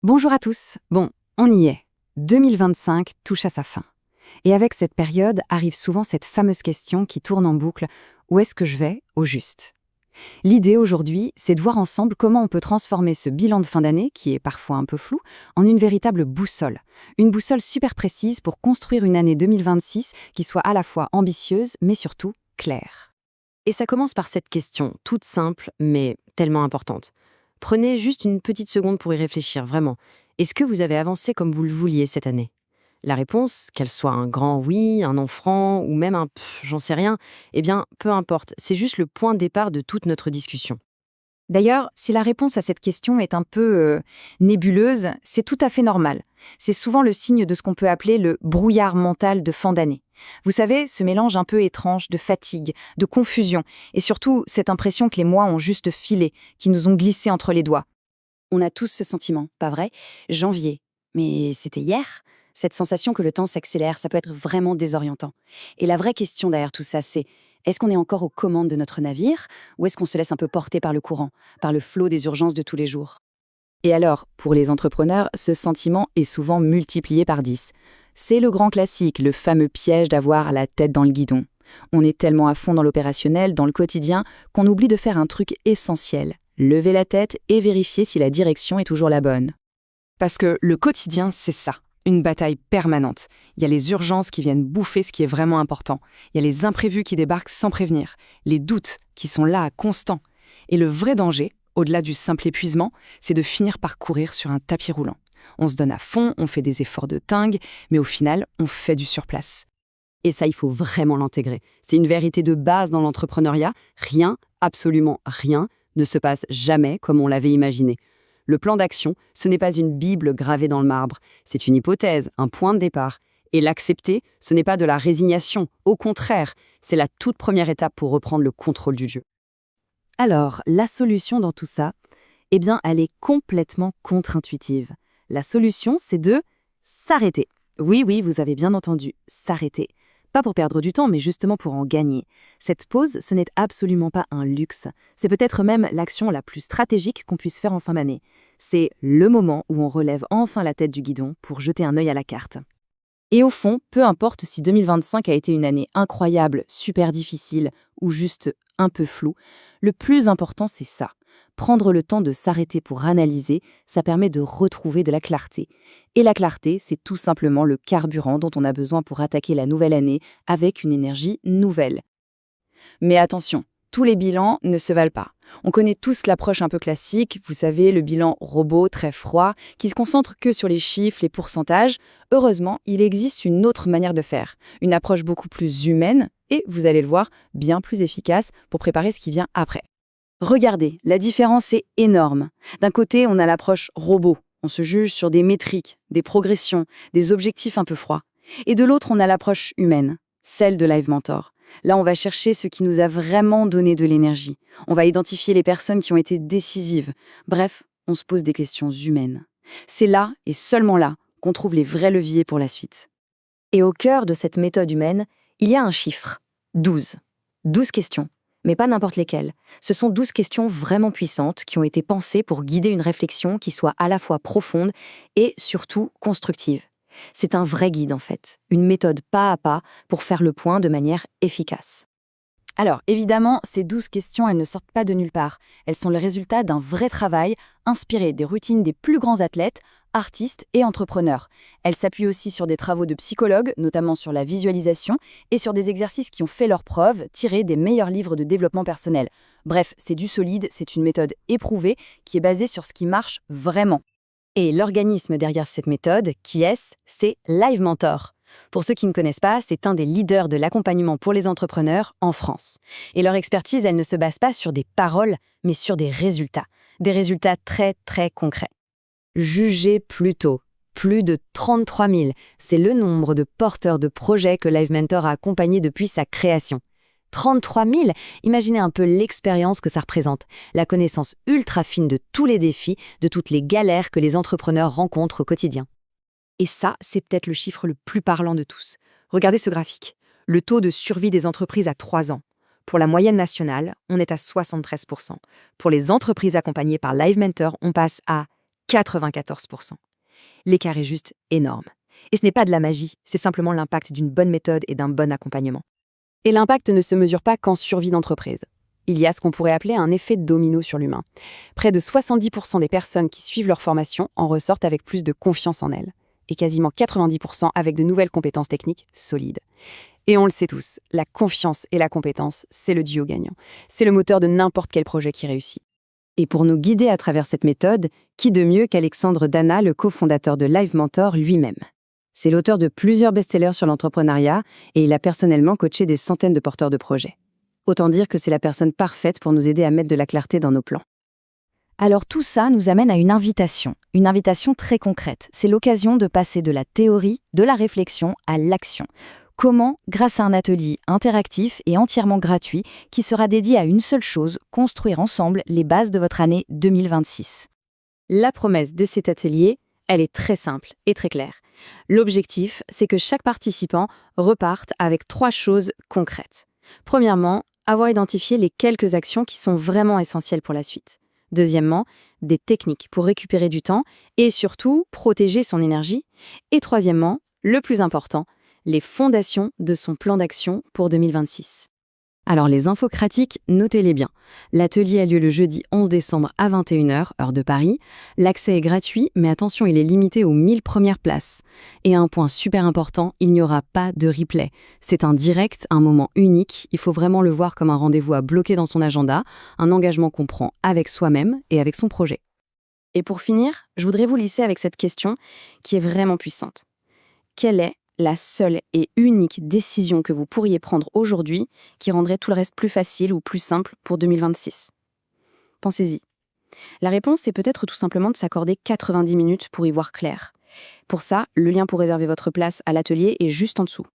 Bonjour à tous. Bon, on y est. 2025 touche à sa fin. Et avec cette période arrive souvent cette fameuse question qui tourne en boucle: où est-ce que je vais au juste? L'idée aujourd'hui, c'est de voir ensemble comment on peut transformer ce bilan de fin d'année, qui est parfois un peu flou, en une véritable boussole. Une boussole super précise pour construire une année 2026 qui soit à la fois ambitieuse, mais surtout claire. Et ça commence par cette question, toute simple, mais tellement importante. Prenez juste une petite seconde pour y réfléchir, vraiment. Est-ce que vous avez avancé comme vous le vouliez cette année? La réponse, qu'elle soit un grand oui, un non franc, ou même un j'en sais rien, eh bien, peu importe, c'est juste le point de départ de toute notre discussion. D'ailleurs, si la réponse à cette question est un peu nébuleuse, c'est tout à fait normal. C'est souvent le signe de ce qu'on peut appeler le brouillard mental de fin d'année. Vous savez, ce mélange un peu étrange de fatigue, de confusion, et surtout cette impression que les mois ont juste filé, qui nous ont glissé entre les doigts. On a tous ce sentiment, pas vrai? Janvier. Mais c'était hier? Cette sensation que le temps s'accélère, ça peut être vraiment désorientant. Et la vraie question derrière tout ça, c'est: est-ce qu'on est encore aux commandes de notre navire, ou est-ce qu'on se laisse un peu porter par le courant, par le flot des urgences de tous les jours? Et alors, pour les entrepreneurs, ce sentiment est souvent multiplié par 10. C'est le grand classique, le fameux piège d'avoir la tête dans le guidon. On est tellement à fond dans l'opérationnel, dans le quotidien, qu'on oublie de faire un truc essentiel: lever la tête et vérifier si la direction est toujours la bonne. Parce que le quotidien, c'est ça, une bataille permanente. Il y a les urgences qui viennent bouffer ce qui est vraiment important. Il y a les imprévus qui débarquent sans prévenir, les doutes qui sont là à constant. Et le vrai danger, au-delà du simple épuisement, c'est de finir par courir sur un tapis roulant. On se donne à fond, on fait des efforts de dingue, mais au final, on fait du surplace. Et ça, il faut vraiment l'intégrer. C'est une vérité de base dans l'entrepreneuriat. Rien, absolument rien, ne se passe jamais comme on l'avait imaginé. Le plan d'action, ce n'est pas une Bible gravée dans le marbre. C'est une hypothèse, un point de départ. Et l'accepter, ce n'est pas de la résignation. Au contraire, c'est la toute première étape pour reprendre le contrôle du jeu. Alors, la solution dans tout ça, eh bien, elle est complètement contre-intuitive. La solution, c'est de s'arrêter. Oui, oui, vous avez bien entendu, s'arrêter. Pas pour perdre du temps, mais justement pour en gagner. Cette pause, ce n'est absolument pas un luxe. C'est peut-être même l'action la plus stratégique qu'on puisse faire en fin d'année. C'est le moment où on relève enfin la tête du guidon pour jeter un œil à la carte. Et au fond, peu importe si 2025 a été une année incroyable, super difficile ou juste un peu floue, le plus important, c'est ça. Prendre le temps de s'arrêter pour analyser, ça permet de retrouver de la clarté. Et la clarté, c'est tout simplement le carburant dont on a besoin pour attaquer la nouvelle année avec une énergie nouvelle. Mais attention, tous les bilans ne se valent pas. On connaît tous l'approche un peu classique, vous savez, le bilan robot très froid, qui se concentre que sur les chiffres, les pourcentages. Heureusement, il existe une autre manière de faire, une approche beaucoup plus humaine et, vous allez le voir, bien plus efficace pour préparer ce qui vient après. Regardez, la différence est énorme. D'un côté, on a l'approche robot. On se juge sur des métriques, des progressions, des objectifs un peu froids. Et de l'autre, on a l'approche humaine, celle de Live Mentor. Là, on va chercher ce qui nous a vraiment donné de l'énergie. On va identifier les personnes qui ont été décisives. Bref, on se pose des questions humaines. C'est là, et seulement là, qu'on trouve les vrais leviers pour la suite. Et au cœur de cette méthode humaine, il y a un chiffre, 12. 12 questions. Mais pas n'importe lesquelles. Ce sont 12 questions vraiment puissantes qui ont été pensées pour guider une réflexion qui soit à la fois profonde et surtout constructive. C'est un vrai guide en fait, une méthode pas à pas pour faire le point de manière efficace. Alors évidemment, ces 12 questions, elles ne sortent pas de nulle part. Elles sont le résultat d'un vrai travail inspiré des routines des plus grands athlètes, artistes et entrepreneurs. Elles s'appuient aussi sur des travaux de psychologues, notamment sur la visualisation, et sur des exercices qui ont fait leurs preuves, tirés des meilleurs livres de développement personnel. Bref, c'est du solide, c'est une méthode éprouvée qui est basée sur ce qui marche vraiment. Et l'organisme derrière cette méthode, qui est-ce? C'est Live Mentor. Pour ceux qui ne connaissent pas, c'est un des leaders de l'accompagnement pour les entrepreneurs en France. Et leur expertise, elle ne se base pas sur des paroles, mais sur des résultats. Des résultats très, très concrets. Jugez plutôt. Plus de 33 000, c'est le nombre de porteurs de projets que Live Mentor a accompagnés depuis sa création. 33 000, imaginez un peu l'expérience que ça représente, la connaissance ultra fine de tous les défis, de toutes les galères que les entrepreneurs rencontrent au quotidien. Et ça, c'est peut-être le chiffre le plus parlant de tous. Regardez ce graphique. Le taux de survie des entreprises à 3 ans. Pour la moyenne nationale, on est à 73%. Pour les entreprises accompagnées par Live Mentor, on passe à 94%. L'écart est juste énorme. Et ce n'est pas de la magie, c'est simplement l'impact d'une bonne méthode et d'un bon accompagnement. Et l'impact ne se mesure pas qu'en survie d'entreprise. Il y a ce qu'on pourrait appeler un effet domino sur l'humain. Près de 70% des personnes qui suivent leur formation en ressortent avec plus de confiance en elles. Et quasiment 90% avec de nouvelles compétences techniques solides. Et on le sait tous, la confiance et la compétence, c'est le duo gagnant. C'est le moteur de n'importe quel projet qui réussit. Et pour nous guider à travers cette méthode, qui de mieux qu'Alexandre Dana, le cofondateur de Live Mentor lui-même. C'est l'auteur de plusieurs best-sellers sur l'entrepreneuriat et il a personnellement coaché des centaines de porteurs de projets. Autant dire que c'est la personne parfaite pour nous aider à mettre de la clarté dans nos plans. Alors tout ça nous amène à une invitation très concrète. C'est l'occasion de passer de la théorie, de la réflexion à l'action. Comment, grâce à un atelier interactif et entièrement gratuit qui sera dédié à une seule chose, construire ensemble les bases de votre année 2026. La promesse de cet atelier, elle est très simple et très claire. L'objectif, c'est que chaque participant reparte avec 3 choses concrètes. Premièrement, avoir identifié les quelques actions qui sont vraiment essentielles pour la suite. Deuxièmement, des techniques pour récupérer du temps et surtout protéger son énergie. Et troisièmement, le plus important, les fondations de son plan d'action pour 2026. Alors les infos pratiques, notez-les bien. L'atelier a lieu le jeudi 11 décembre à 21h, heure de Paris. L'accès est gratuit, mais attention, il est limité aux 1000 premières places. Et un point super important, il n'y aura pas de replay. C'est un direct, un moment unique. Il faut vraiment le voir comme un rendez-vous à bloquer dans son agenda, un engagement qu'on prend avec soi-même et avec son projet. Et pour finir, je voudrais vous laisser avec cette question qui est vraiment puissante. Quelle est la seule et unique décision que vous pourriez prendre aujourd'hui qui rendrait tout le reste plus facile ou plus simple pour 2026? Pensez-y. La réponse est peut-être tout simplement de s'accorder 90 minutes pour y voir clair. Pour ça, le lien pour réserver votre place à l'atelier est juste en dessous.